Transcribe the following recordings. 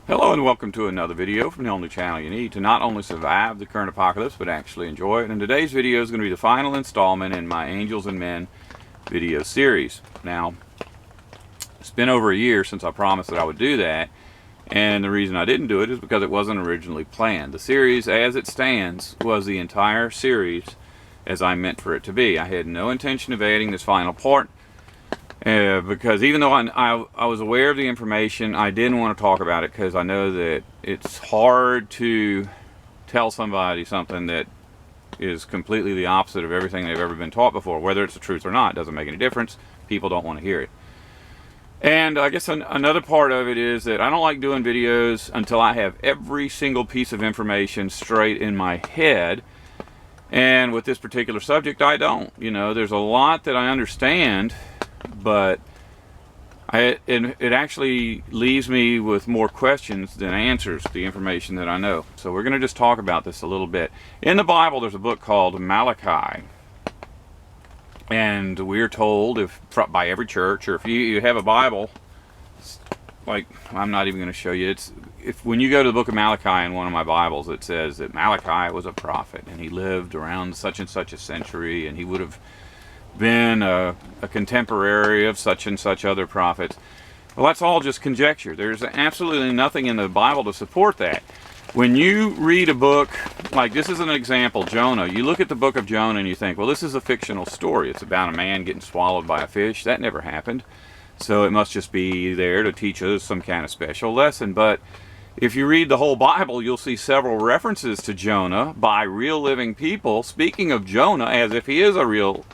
Hello and welcome to another video from the only channel you need to not only survive the current apocalypse but actually enjoy it. And today's video is going to be the final installment in my Angels and Men video series. Now, it's been over a year since I promised that I would do that, and the reason I didn't do it is because it wasn't originally planned. The series as it stands was the entire series as I meant for it to be. I had no intention of adding this final part. Because even though I was aware of the information, I didn't want to talk about it because I know that it's hard to tell somebody something that is completely the opposite of everything they've ever been taught before. Whether it's the truth or not, it doesn't make any difference. People don't want to hear it. And I guess another part of it is that I don't like doing videos until I have every single piece of information straight in my head. And with this particular subject, I don't. You know, there's a lot that I understand, but it actually leaves me with more questions than answers, the information that I know. So we're going to just talk about this a little bit. In the Bible, there's a book called Malachi. And we're told, by every church, or if you have a Bible, like, I'm not even going to show you. When you go to the book of Malachi in one of my Bibles, it says that Malachi was a prophet, and he lived around such and such a century, and he would have been a contemporary of such and such other prophets. Well, that's all just conjecture. There's absolutely nothing in the Bible to support that. When you read a book, like this is an example, Jonah, you look at the book of Jonah and you think, well, this is a fictional story. It's about a man getting swallowed by a fish. That never happened. So it must just be there to teach us some kind of special lesson. But if you read the whole Bible, you'll see several references to Jonah by real living people speaking of Jonah as if he is a real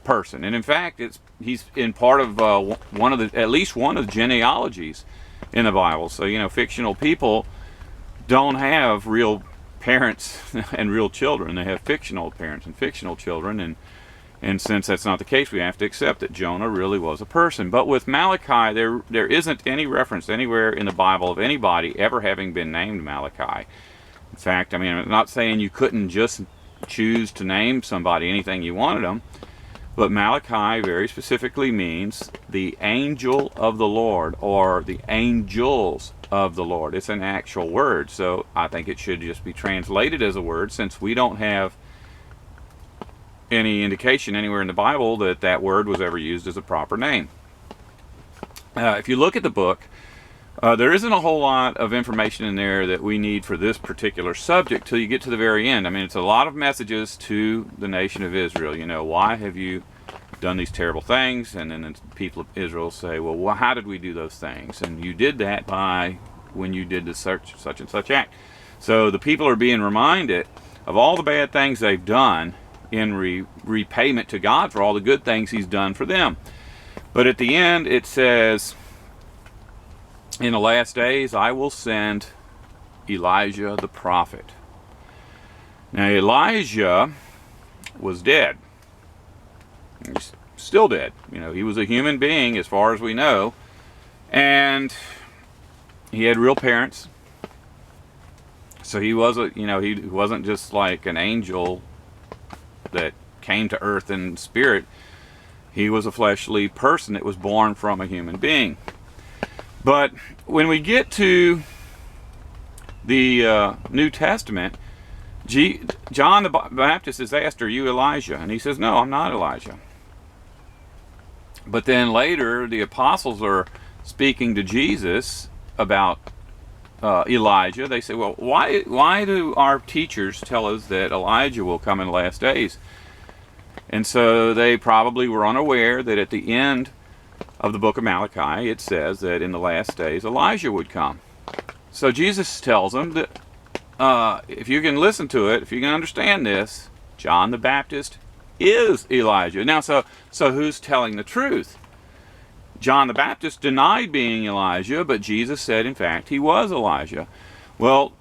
person. And in fact, he's in part of at least one of the genealogies in the Bible. So, you know, fictional people don't have real parents and real children. They have fictional parents and fictional children, and since that's not the case, we have to accept that Jonah really was a person. But with Malachi, there isn't any reference anywhere in the Bible of anybody ever having been named Malachi. In fact, I mean, I'm not saying you couldn't just choose to name somebody anything you wanted them, but Malachi very specifically means the angel of the Lord, or the angels of the Lord. It's an actual word, so I think it should just be translated as a word, since we don't have any indication anywhere in the Bible that that word was ever used as a proper name. If you look at the book, there isn't a whole lot of information in there that we need for this particular subject till you get to the very end. I mean, it's a lot of messages to the nation of Israel. You know, why have you done these terrible things? And then the people of Israel say, well, how did we do those things? And you did that by when you did the such and such act. So the people are being reminded of all the bad things they've done in repayment to God for all the good things he's done for them. But at the end it says, in the last days I will send Elijah the prophet. Now Elijah was dead. He's still dead. You know, he was a human being as far as we know, and he had real parents. So he wasn't just like an angel that came to earth in spirit. He was a fleshly person that was born from a human being. But when we get to the New Testament, John the Baptist is asked, are you Elijah? And he says, no, I'm not Elijah. But then later the apostles are speaking to Jesus about Elijah. They say, well, why do our teachers tell us that Elijah will come in the last days? And so they probably were unaware that at the end of the book of Malachi it says that in the last days Elijah would come. So Jesus tells them that if you can listen to it, if you can understand this, John the Baptist is Elijah. Now, so who's telling the truth? John the Baptist denied being Elijah, but Jesus said, in fact, he was Elijah. Well,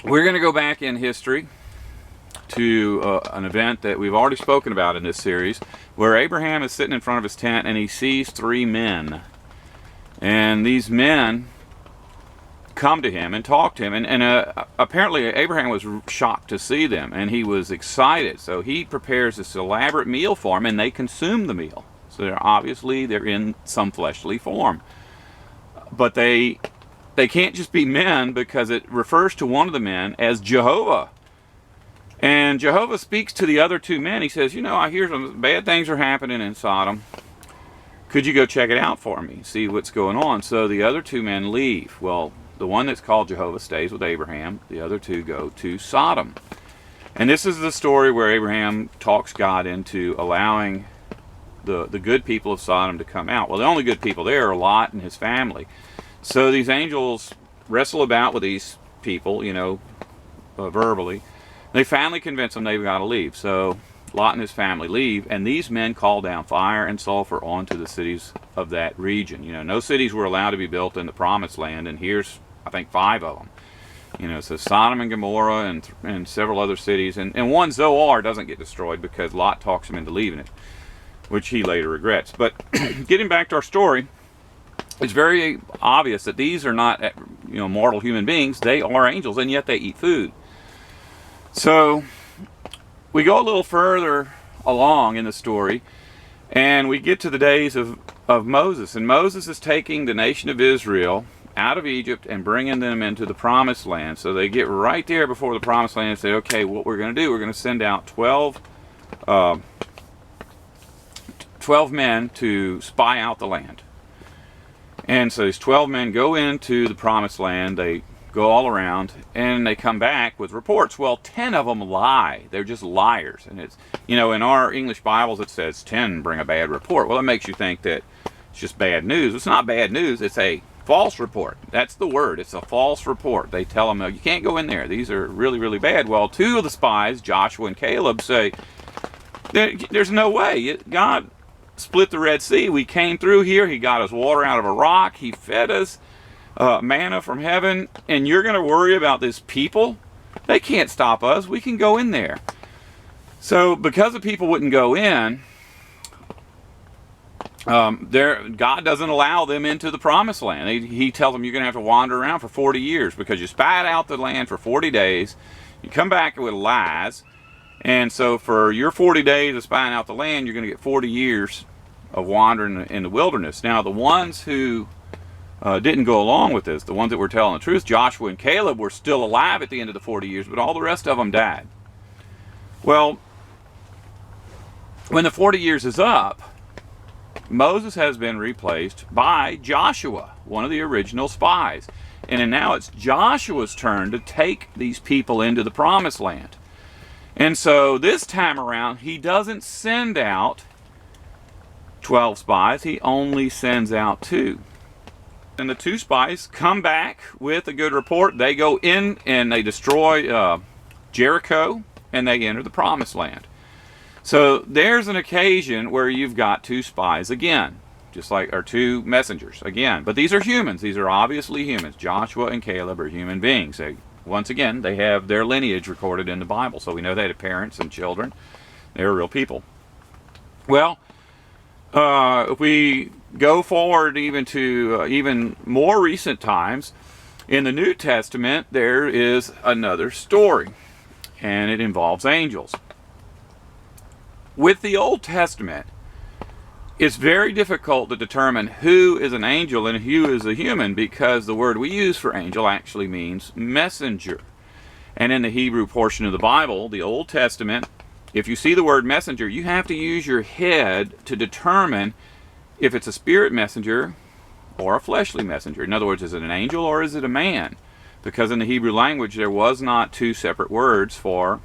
we're going to go back in history to an event that we've already spoken about in this series, where Abraham is sitting in front of his tent and he sees three men. And these men come to him and talk to him, and apparently Abraham was shocked to see them, and he was excited. So he prepares this elaborate meal for them, and they consume the meal. So they're in some fleshly form. But they they can't just be men, because it refers to one of the men as Jehovah. And Jehovah speaks to the other two men. He says, you know, I hear some bad things are happening in Sodom. Could you go check it out for me, see what's going on? So the other two men leave. Well, the one that's called Jehovah stays with Abraham. The other two go to Sodom. And this is the story where Abraham talks God into allowing the good people of Sodom to come out. Well, the only good people there are Lot and his family. So these angels wrestle about with these people, you know, verbally. They finally convince them they've got to leave. So Lot and his family leave, and these men call down fire and sulfur onto the cities of that region. You know, no cities were allowed to be built in the Promised Land, and here's, I think, 5 of them. You know, so Sodom and Gomorrah and several other cities. And one, Zoar, doesn't get destroyed because Lot talks him into leaving it, which he later regrets. But getting back to our story, it's very obvious that these are not, you know, mortal human beings. They are angels, and yet they eat food. So we go a little further along in the story, and we get to the days of Moses. And Moses is taking the nation of Israel out of Egypt and bringing them into the Promised Land. So they get right there before the Promised Land and say, okay, what we're going to do, we're going to send out 12 men to spy out the land. And so these 12 men go into the Promised Land. They go all around, and they come back with reports. Well, 10 of them lie. They're just liars. And it's, you know, in our English Bibles it says 10 bring a bad report. Well, it makes you think that it's just bad news. It's not bad news. It's a false report. That's the word. It's a false report. They tell them, you can't go in there. These are really, really bad. Well, 2 of the spies, Joshua and Caleb, say, there's no way. God split the Red Sea. We came through here. He got us water out of a rock. He fed us manna from heaven. And you're going to worry about this people? They can't stop us. We can go in there. So because the people wouldn't go in, God doesn't allow them into the Promised Land. He tells them you're going to have to wander around for 40 years because you spied out the land for 40 days. You come back with lies. And so for your 40 days of spying out the land, you're going to get 40 years of wandering in the wilderness. Now, the ones who didn't go along with this, the ones that were telling the truth, Joshua and Caleb, were still alive at the end of the 40 years, but all the rest of them died. Well, when the 40 years is up, Moses has been replaced by Joshua, one of the original spies. And now it's Joshua's turn to take these people into the Promised Land. And so this time around, he doesn't send out 12 spies. He only sends out 2. And the 2 spies come back with a good report. They go in and they destroy Jericho, and they enter the Promised Land. So there's an occasion where you've got 2 spies again, just like, or 2 messengers again. But these are humans. These are obviously humans. Joshua and Caleb are human beings. Once again, they have their lineage recorded in the Bible, so we know they had parents and children. They were real people. Well, if we go forward even to even more recent times, in the New Testament, there is another story, and it involves angels. With the Old Testament, it's very difficult to determine who is an angel and who is a human, because the word we use for angel actually means messenger. And in the Hebrew portion of the Bible, the Old Testament, if you see the word messenger, you have to use your head to determine if it's a spirit messenger or a fleshly messenger. In other words, is it an angel or is it a man? Because in the Hebrew language, there was not 2 separate words for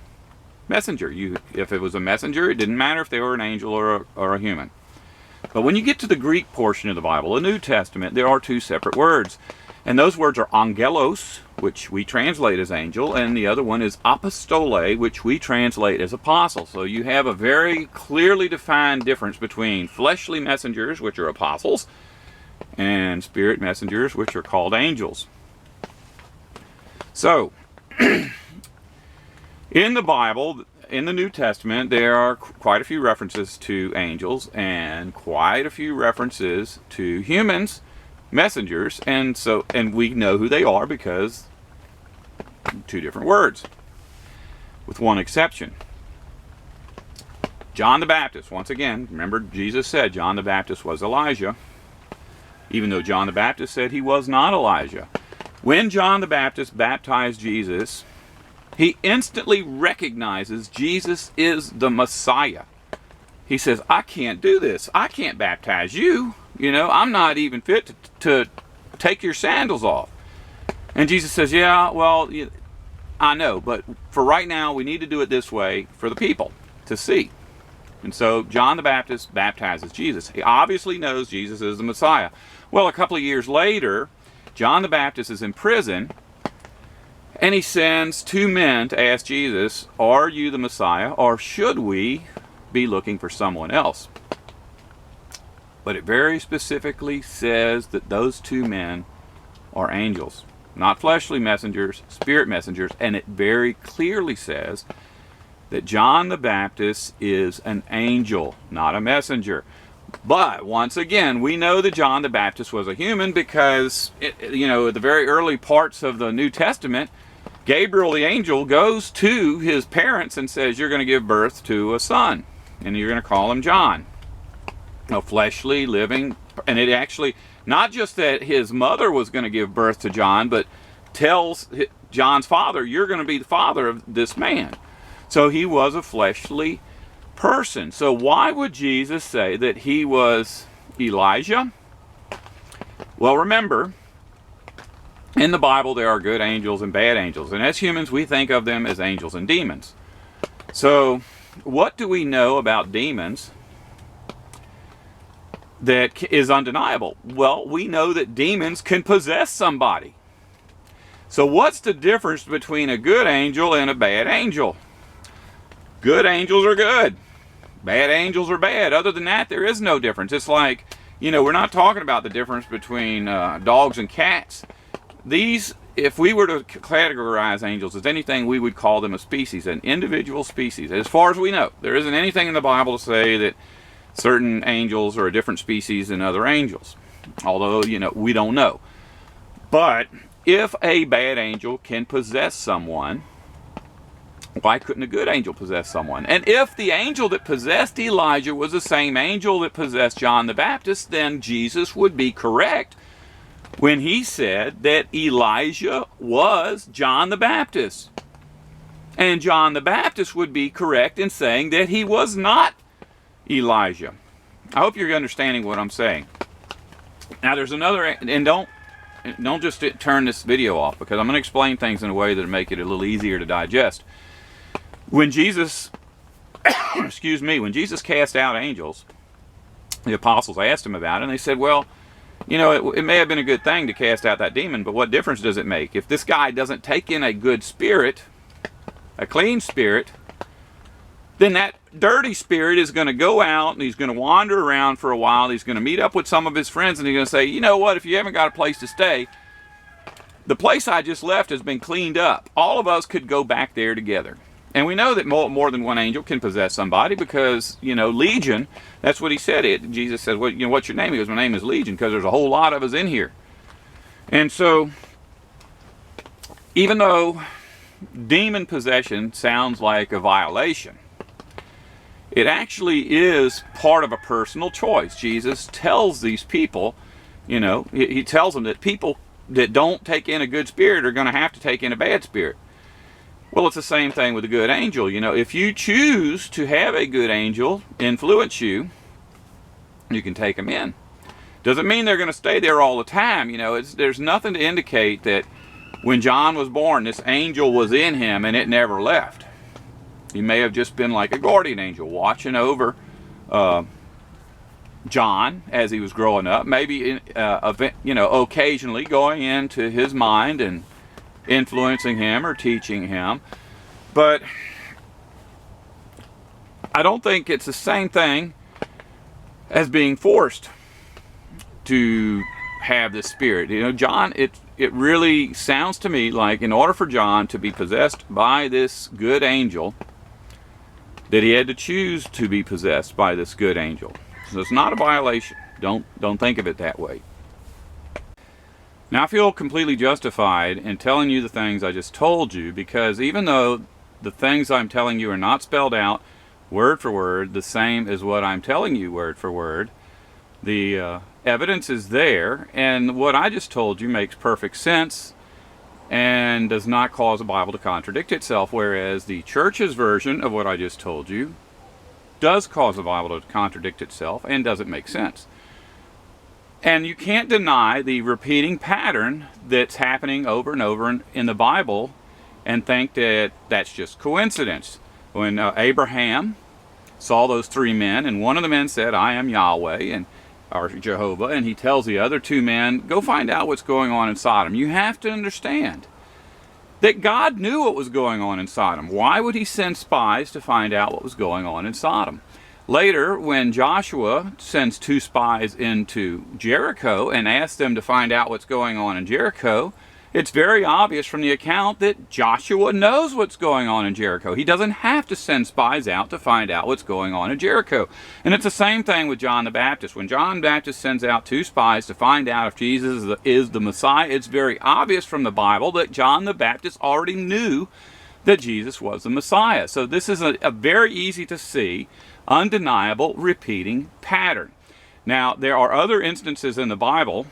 messenger. If it was a messenger, it didn't matter if they were an angel or a human. But when you get to the Greek portion of the Bible, the New Testament, there are 2 separate words. And those words are angelos, which we translate as angel, and the other one is apostole, which we translate as apostle. So you have a very clearly defined difference between fleshly messengers, which are apostles, and spirit messengers, which are called angels. So, in the Bible, in the New Testament, there are quite a few references to angels and quite a few references to humans, messengers, and we know who they are because 2 different words, with one exception. John the Baptist, once again, remember Jesus said John the Baptist was Elijah, even though John the Baptist said he was not Elijah. When John the Baptist baptized Jesus, he instantly recognizes Jesus is the Messiah. He says, I can't do this. I can't baptize you. You know, I'm not even fit to take your sandals off. And Jesus says, yeah, well, I know, but for right now, we need to do it this way for the people to see. And so John the Baptist baptizes Jesus. He obviously knows Jesus is the Messiah. Well, a couple of years later, John the Baptist is in prison, and he sends two men to ask Jesus, are you the Messiah, or should we be looking for someone else? But it very specifically says that those two men are angels, not fleshly messengers, spirit messengers, and it very clearly says that John the Baptist is an angel, not a messenger. But once again, we know that John the Baptist was a human because, the very early parts of the New Testament, Gabriel the angel goes to his parents and says, you're going to give birth to a son, and you're going to call him John. A fleshly, living, and it actually, not just that his mother was going to give birth to John, but tells John's father, you're going to be the father of this man. So he was a fleshly person. So why would Jesus say that he was Elijah? Well, remember, in the Bible there are good angels and bad angels, and as humans we think of them as angels and demons. So what do we know about demons that is undeniable? Well, we know that demons can possess somebody. So what's the difference between a good angel and a bad angel? Good angels are good. Bad angels are bad. Other than that, there is no difference. It's like, we're not talking about the difference between dogs and cats. These, if we were to categorize angels as anything, we would call them a species, an individual species. As far as we know, there isn't anything in the Bible to say that certain angels are a different species than other angels. Although, we don't know. But if a bad angel can possess someone, why couldn't a good angel possess someone? And if the angel that possessed Elijah was the same angel that possessed John the Baptist, then Jesus would be correct when he said that Elijah was John the Baptist. And John the Baptist would be correct in saying that he was not Elijah. I hope you're understanding what I'm saying. Now there's another, and don't just turn this video off, because I'm going to explain things in a way that will make it a little easier to digest. When Jesus, when Jesus cast out angels, the apostles asked him about it, and they said, well, it may have been a good thing to cast out that demon, but what difference does it make? If this guy doesn't take in a good spirit, a clean spirit, then that dirty spirit is going to go out and he's going to wander around for a while. He's going to meet up with some of his friends and he's going to say, you know what, if you haven't got a place to stay, the place I just left has been cleaned up. All of us could go back there together. And we know that more than one angel can possess somebody because, Legion, that's what he said. Jesus said, well, what's your name? He goes, my name is Legion, because there's a whole lot of us in here. And so, even though demon possession sounds like a violation, it actually is part of a personal choice. Jesus tells these people, he tells them that people that don't take in a good spirit are going to have to take in a bad spirit. Well, it's the same thing with a good angel. If you choose to have a good angel influence you, you can take them in. Doesn't mean they're going to stay there all the time. There's nothing to indicate that when John was born, this angel was in him and it never left. He may have just been like a guardian angel watching over John as he was growing up. Maybe, occasionally going into his mind and influencing him or teaching him. But I don't think it's the same thing as being forced to have this spirit. John, it really sounds to me like in order for John to be possessed by this good angel, that he had to choose to be possessed by this good angel. So it's not a violation. Don't think of it that way. Now I feel completely justified in telling you the things I just told you, because even though the things I'm telling you are not spelled out word for word the same as what I'm telling you word for word, the evidence is there, and what I just told you makes perfect sense and does not cause the Bible to contradict itself, whereas the church's version of what I just told you does cause the Bible to contradict itself and doesn't make sense. And you can't deny the repeating pattern that's happening over and over in the Bible and think that that's just coincidence. When Abraham saw those three men, and one of the men said, I am Yahweh, or Jehovah, and he tells the other two men, go find out what's going on in Sodom. You have to understand that God knew what was going on in Sodom. Why would he send spies to find out what was going on in Sodom? Later, when Joshua sends two spies into Jericho and asks them to find out what's going on in Jericho, it's very obvious from the account that Joshua knows what's going on in Jericho. He doesn't have to send spies out to find out what's going on in Jericho. And it's the same thing with John the Baptist. When John the Baptist sends out two spies to find out if Jesus is the Messiah, it's very obvious from the Bible that John the Baptist already knew that Jesus was the Messiah. So this is a very easy to see, undeniable repeating pattern. Now, there are other instances in the Bible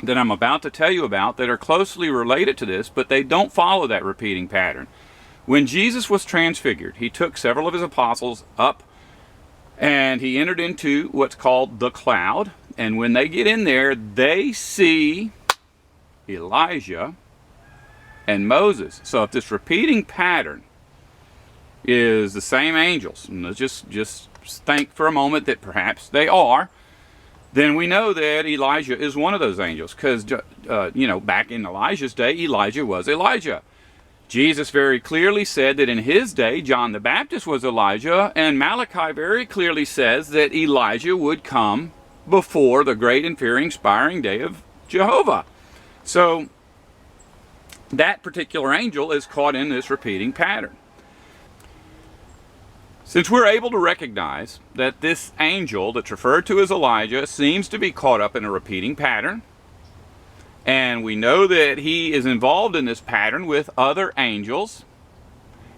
that I'm about to tell you about that are closely related to this, but they don't follow that repeating pattern. When Jesus was transfigured, he took several of his apostles up and he entered into what's called the cloud. And when they get in there, they see Elijah and Moses. So if this repeating pattern is the same angels, and let's just think for a moment that perhaps they are, then we know that Elijah is one of those angels, because back in Elijah's day, Elijah was Elijah. Jesus very clearly said that in his day, John the Baptist was Elijah, and Malachi very clearly says that Elijah would come before the great and fear-inspiring day of Jehovah. So that particular angel is caught in this repeating pattern. Since we're able to recognize that this angel that's referred to as Elijah seems to be caught up in a repeating pattern, and we know that he is involved in this pattern with other angels,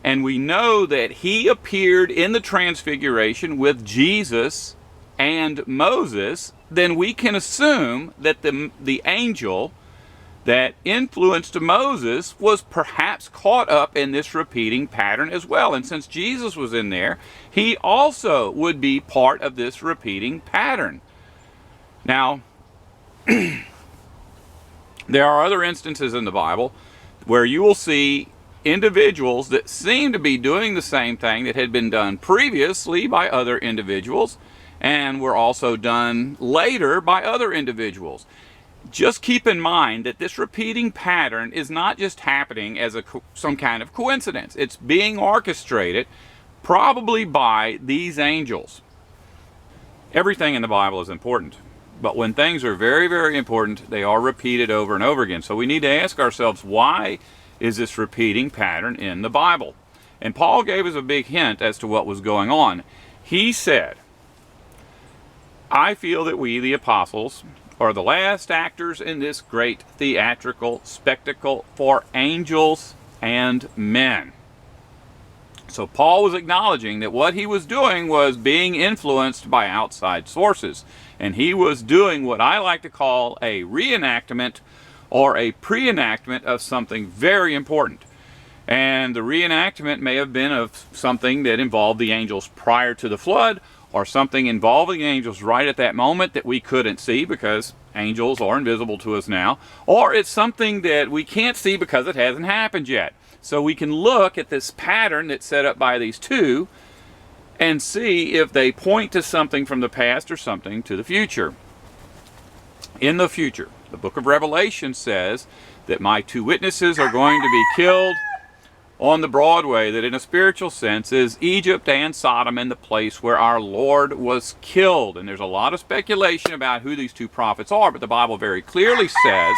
and we know that he appeared in the Transfiguration with Jesus and Moses, then we can assume that the angel that influenced Moses was perhaps caught up in this repeating pattern as well. And since Jesus was in there, he also would be part of this repeating pattern. Now, there are other instances in the Bible where you will see individuals that seem to be doing the same thing that had been done previously by other individuals and were also done later by other individuals. Just keep in mind that this repeating pattern is not just happening as some kind of coincidence. It's being orchestrated probably by these angels. Everything in the Bible is important, but when things are very, very important, they are repeated over and over again. So we need to ask ourselves, why is this repeating pattern in the Bible? And Paul gave us a big hint as to what was going on. He said, I feel that we, the apostles, are the last actors in this great theatrical spectacle for angels and men. So Paul was acknowledging that what he was doing was being influenced by outside sources. And he was doing what I like to call a reenactment or a pre-enactment of something very important. And the reenactment may have been of something that involved the angels prior to the flood, or something involving angels right at that moment that we couldn't see because angels are invisible to us now, or it's something that we can't see because it hasn't happened yet. So we can look at this pattern that's set up by these two and see if they point to something from the past or something to the future. In the future, the book of Revelation says that my two witnesses are going to be killed on the Broadway, that in a spiritual sense is Egypt and Sodom, and the place where our Lord was killed. And there's a lot of speculation about who these two prophets are, but the Bible very clearly says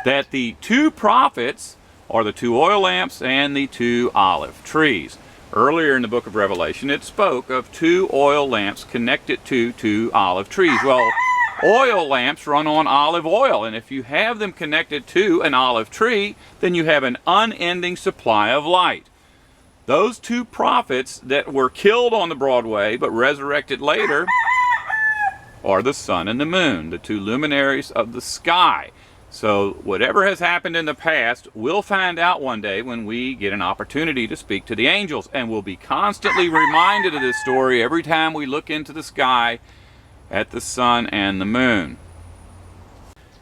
that the two prophets are the two oil lamps and the two olive trees. Earlier in the book of Revelation, it spoke of two oil lamps connected to two olive trees. Well, oil lamps run on olive oil, and if you have them connected to an olive tree, then you have an unending supply of light. Those two prophets that were killed on the Broadway but resurrected later are the sun and the moon, the two luminaries of the sky. So whatever has happened in the past, we'll find out one day when we get an opportunity to speak to the angels. And we'll be constantly reminded of this story every time we look into the sky at the sun and the moon.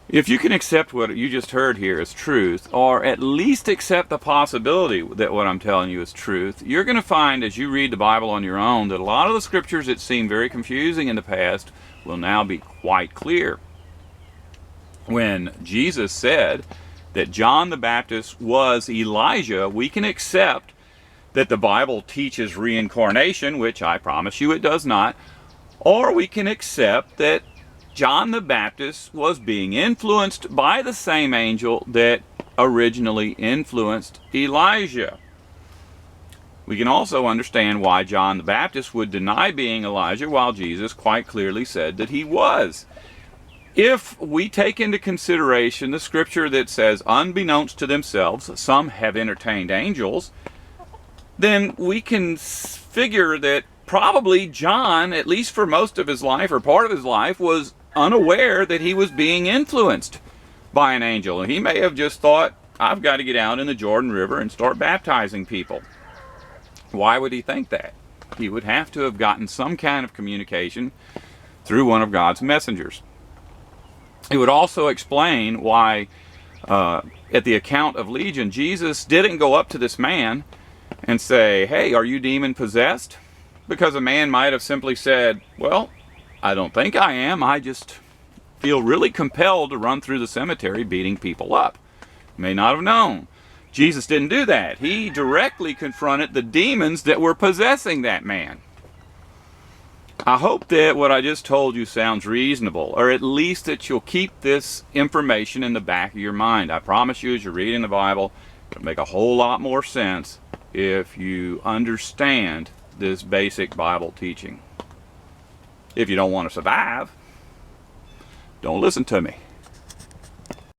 If you can accept what you just heard here as truth, or at least accept the possibility that what I'm telling you is truth, you're going to find as you read the Bible on your own that a lot of the scriptures that seemed very confusing in the past will now be quite clear. When Jesus said that John the Baptist was Elijah, we can accept that the Bible teaches reincarnation, which I promise you it does not, or we can accept that John the Baptist was being influenced by the same angel that originally influenced Elijah. We can also understand why John the Baptist would deny being Elijah while Jesus quite clearly said that he was. If we take into consideration the scripture that says, unbeknownst to themselves, some have entertained angels, then we can figure that probably John, at least for most of his life or part of his life, was unaware that he was being influenced by an angel. He may have just thought, I've got to get out in the Jordan River and start baptizing people. Why would he think that? He would have to have gotten some kind of communication through one of God's messengers. It would also explain why at the account of Legion, Jesus didn't go up to this man and say, hey, are you demon possessed? Because a man might have simply said, well, I don't think I am. I just feel really compelled to run through the cemetery beating people up. May not have known. Jesus didn't do that. He directly confronted the demons that were possessing that man. I hope that what I just told you sounds reasonable, or at least that you'll keep this information in the back of your mind. I promise you, as you're reading the Bible, it'll make a whole lot more sense if you understand this basic Bible teaching. If you don't want to survive, don't listen to me.